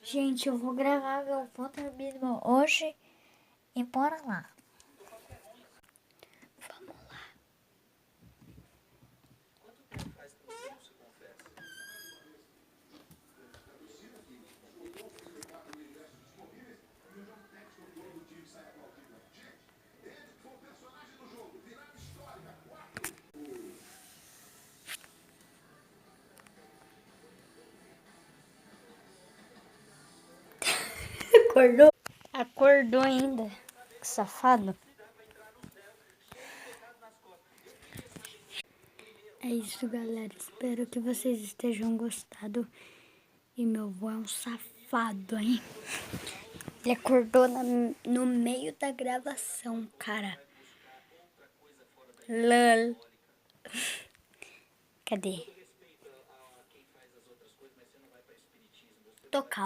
Gente, eu vou gravar meu Botambismo hoje e bora lá. Vamos lá. Acordou? Acordou ainda, que safado. É isso, galera. Espero que vocês estejam gostado. E meu avô é um safado, hein? Ele acordou no meio da gravação, cara. Lol. Cadê? Tocar.